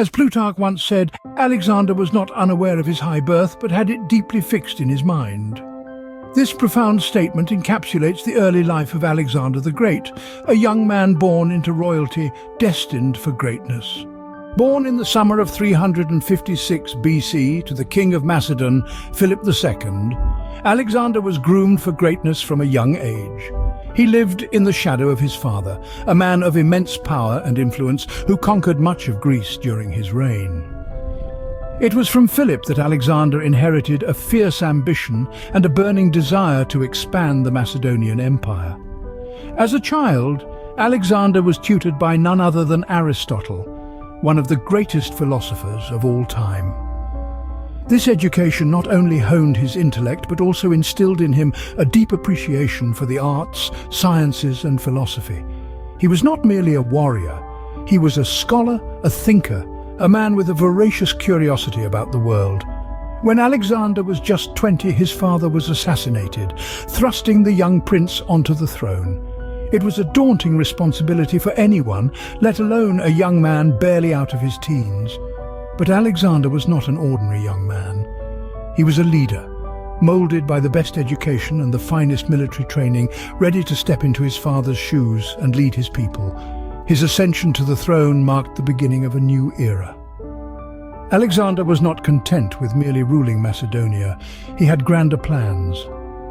As Plutarch once said, Alexander was not unaware of his high birth, but had it deeply fixed in his mind. This profound statement encapsulates the early life of Alexander the Great, a young man born into royalty, destined for greatness. Born in the summer of 356 BC to the king of Macedon, Philip II, Alexander was groomed for greatness from a young age. He lived in the shadow of his father, a man of immense power and influence who conquered much of Greece during his reign. It was from Philip that Alexander inherited a fierce ambition and a burning desire to expand the Macedonian Empire. As a child, Alexander was tutored by none other than Aristotle, one of the greatest philosophers of all time. This education not only honed his intellect but also instilled in him a deep appreciation for the arts, sciences and philosophy. He was not merely a warrior, he was a scholar, a thinker, a man with a voracious curiosity about the world. When Alexander was just 20, his father was assassinated, thrusting the young prince onto the throne. It was a daunting responsibility for anyone, let alone a young man barely out of his teens. But Alexander was not an ordinary young man. He was a leader, molded by the best education and the finest military training, ready to step into his father's shoes and lead his people. His ascension to the throne marked the beginning of a new era. Alexander was not content with merely ruling Macedonia. He had grander plans.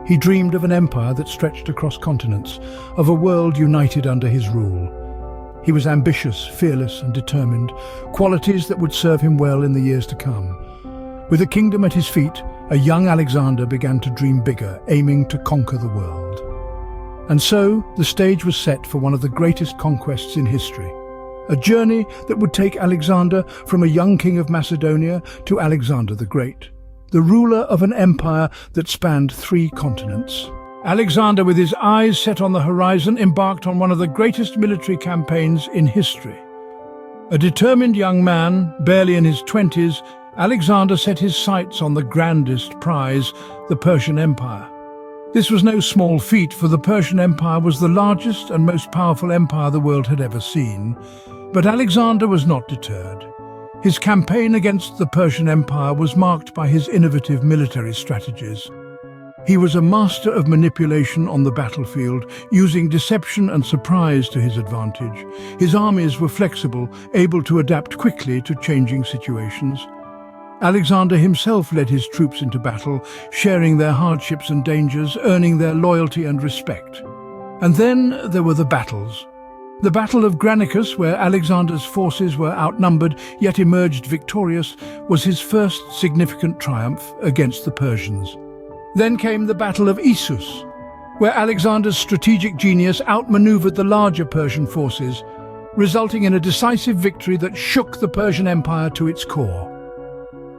He dreamed of an empire that stretched across continents, of a world united under his rule. He was ambitious, fearless and determined, qualities that would serve him well in the years to come. With a kingdom at his feet, a young Alexander began to dream bigger, aiming to conquer the world. And so, the stage was set for one of the greatest conquests in history. A journey that would take Alexander from a young king of Macedonia to Alexander the Great, the ruler of an empire that spanned 3 continents. Alexander, with his eyes set on the horizon, embarked on one of the greatest military campaigns in history. A determined young man, barely in his 20s, Alexander set his sights on the grandest prize, the Persian Empire. This was no small feat, for the Persian Empire was the largest and most powerful empire the world had ever seen. But Alexander was not deterred. His campaign against the Persian Empire was marked by his innovative military strategies. He was a master of manipulation on the battlefield, using deception and surprise to his advantage. His armies were flexible, able to adapt quickly to changing situations. Alexander himself led his troops into battle, sharing their hardships and dangers, earning their loyalty and respect. And then there were the battles. The Battle of Granicus, where Alexander's forces were outnumbered yet emerged victorious, was his first significant triumph against the Persians. Then came the Battle of Issus, where Alexander's strategic genius outmaneuvered the larger Persian forces, resulting in a decisive victory that shook the Persian Empire to its core.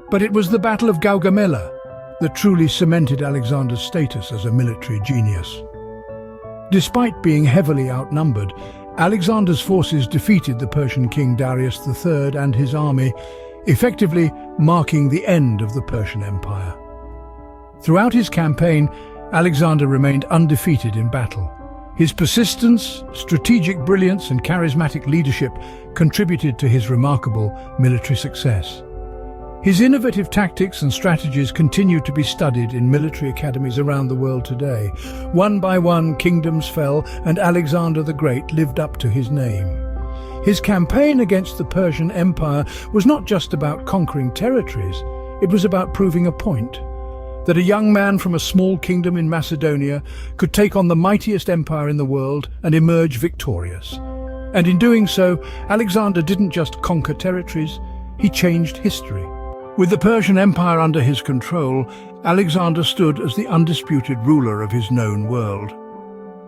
But it was the Battle of Gaugamela that truly cemented Alexander's status as a military genius. Despite being heavily outnumbered, Alexander's forces defeated the Persian king Darius III and his army, effectively marking the end of the Persian Empire. Throughout his campaign, Alexander remained undefeated in battle. His persistence, strategic brilliance and charismatic leadership contributed to his remarkable military success. His innovative tactics and strategies continue to be studied in military academies around the world today. One by one, kingdoms fell, and Alexander the Great lived up to his name. His campaign against the Persian Empire was not just about conquering territories, it was about proving a point: that a young man from a small kingdom in Macedonia could take on the mightiest empire in the world and emerge victorious. And in doing so, Alexander didn't just conquer territories, he changed history. With the Persian Empire under his control, Alexander stood as the undisputed ruler of his known world.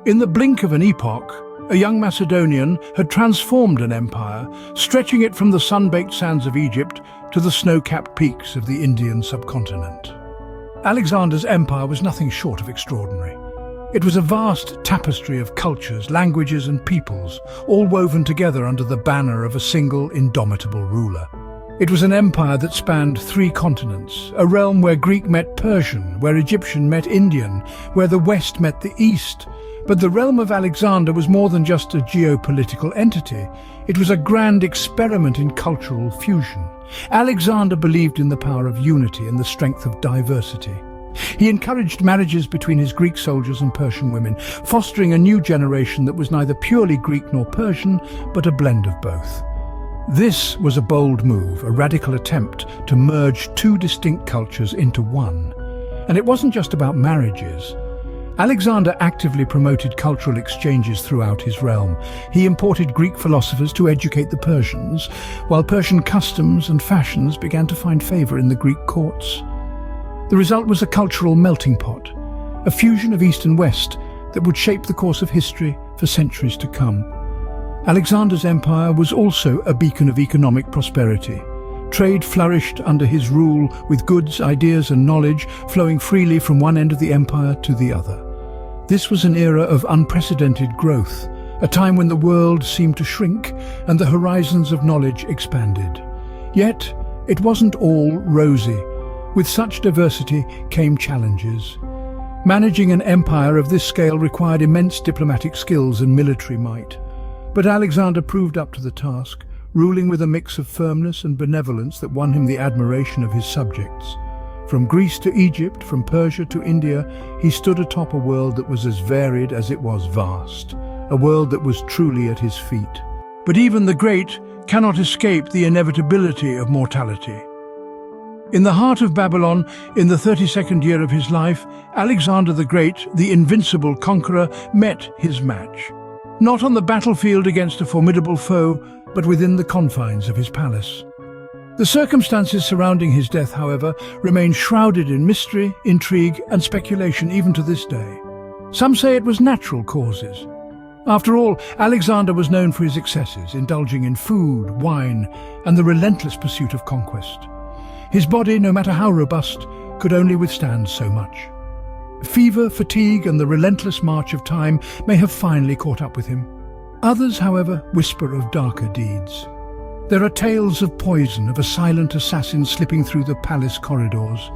In the blink of an epoch, a young Macedonian had transformed an empire, stretching it from the sun-baked sands of Egypt to the snow-capped peaks of the Indian subcontinent. Alexander's empire was nothing short of extraordinary. It was a vast tapestry of cultures, languages and peoples, all woven together under the banner of a single indomitable ruler. It was an empire that spanned 3 continents, a realm where Greek met Persian, where Egyptian met Indian, where the West met the East, But the realm of Alexander was more than just a geopolitical entity. It was a grand experiment in cultural fusion. Alexander believed in the power of unity and the strength of diversity. He encouraged marriages between his Greek soldiers and Persian women, fostering a new generation that was neither purely Greek nor Persian, but a blend of both. This was a bold move, a radical attempt to merge two distinct cultures into one. And it wasn't just about marriages. Alexander actively promoted cultural exchanges throughout his realm. He imported Greek philosophers to educate the Persians, while Persian customs and fashions began to find favor in the Greek courts. The result was a cultural melting pot, a fusion of East and West that would shape the course of history for centuries to come. Alexander's empire was also a beacon of economic prosperity. Trade flourished under his rule, with goods, ideas and knowledge flowing freely from one end of the empire to the other. This was an era of unprecedented growth, a time when the world seemed to shrink and the horizons of knowledge expanded. Yet, it wasn't all rosy. With such diversity came challenges. Managing an empire of this scale required immense diplomatic skills and military might. But Alexander proved up to the task, ruling with a mix of firmness and benevolence that won him the admiration of his subjects. From Greece to Egypt, from Persia to India, he stood atop a world that was as varied as it was vast, a world that was truly at his feet. But even the great cannot escape the inevitability of mortality. In the heart of Babylon, in the 32nd year of his life, Alexander the Great, the invincible conqueror, met his match. Not on the battlefield against a formidable foe, but within the confines of his palace. The circumstances surrounding his death, however, remain shrouded in mystery, intrigue, and speculation even to this day. Some say it was natural causes. After all, Alexander was known for his excesses, indulging in food, wine, and the relentless pursuit of conquest. His body, no matter how robust, could only withstand so much. Fever, fatigue, and the relentless march of time may have finally caught up with him. Others, however, whisper of darker deeds. There are tales of poison, of a silent assassin slipping through the palace corridors.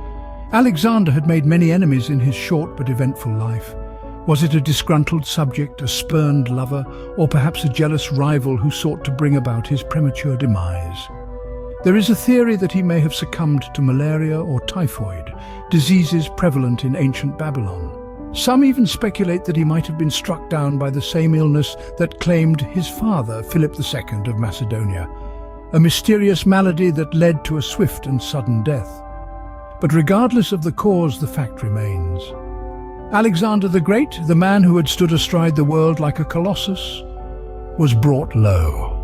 Alexander had made many enemies in his short but eventful life. Was it a disgruntled subject, a spurned lover, or perhaps a jealous rival who sought to bring about his premature demise? There is a theory that he may have succumbed to malaria or typhoid, diseases prevalent in ancient Babylon. Some even speculate that he might have been struck down by the same illness that claimed his father, Philip II of Macedonia, a mysterious malady that led to a swift and sudden death. But regardless of the cause, the fact remains. Alexander the Great, the man who had stood astride the world like a colossus, was brought low.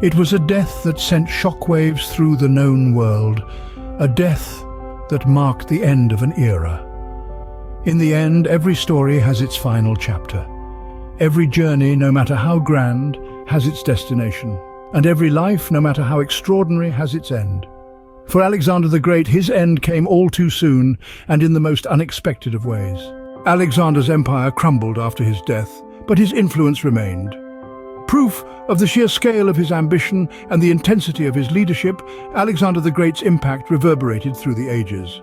It was a death that sent shockwaves through the known world, a death that marked the end of an era. In the end, every story has its final chapter. Every journey, no matter how grand, has its destination. And every life, no matter how extraordinary, has its end. For Alexander the Great, his end came all too soon and in the most unexpected of ways. Alexander's empire crumbled after his death, but his influence remained. Proof of the sheer scale of his ambition and the intensity of his leadership, Alexander the Great's impact reverberated through the ages.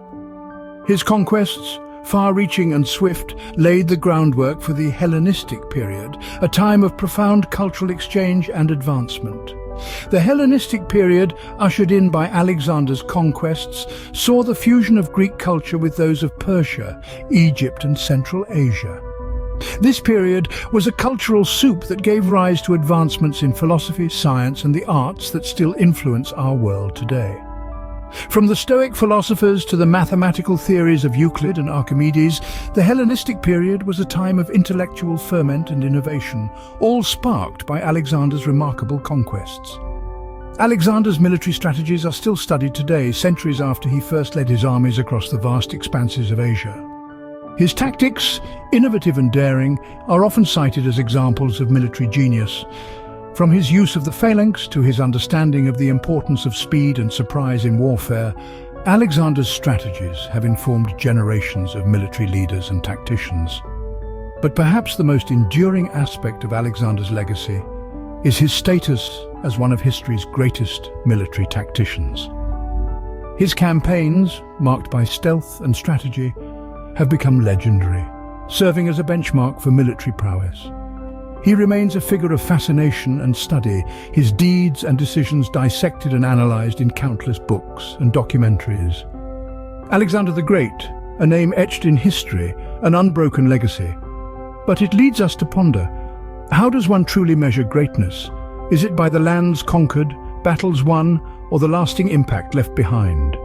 His conquests, far-reaching and swift, laid the groundwork for the Hellenistic period, a time of profound cultural exchange and advancement. The Hellenistic period, ushered in by Alexander's conquests, saw the fusion of Greek culture with those of Persia, Egypt and Central Asia. This period was a cultural soup that gave rise to advancements in philosophy, science and the arts that still influence our world today. From the Stoic philosophers to the mathematical theories of Euclid and Archimedes, the Hellenistic period was a time of intellectual ferment and innovation, all sparked by Alexander's remarkable conquests. Alexander's military strategies are still studied today, centuries after he first led his armies across the vast expanses of Asia. His tactics, innovative and daring, are often cited as examples of military genius. From his use of the phalanx to his understanding of the importance of speed and surprise in warfare, Alexander's strategies have informed generations of military leaders and tacticians. But perhaps the most enduring aspect of Alexander's legacy is his status as one of history's greatest military tacticians. His campaigns, marked by stealth and strategy, have become legendary. serving as a benchmark for military prowess. He remains a figure of fascination and study, his deeds and decisions dissected and analyzed in countless books and documentaries. Alexander the Great, a name etched in history, an unbroken legacy. But it leads us to ponder, how does one truly measure greatness? Is it by the lands conquered, battles won, or the lasting impact left behind?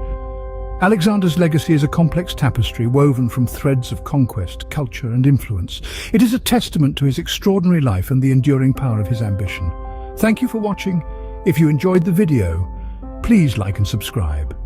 Alexander's legacy is a complex tapestry woven from threads of conquest, culture, and influence. It is a testament to his extraordinary life and the enduring power of his ambition. Thank you for watching. If you enjoyed the video, please like and subscribe.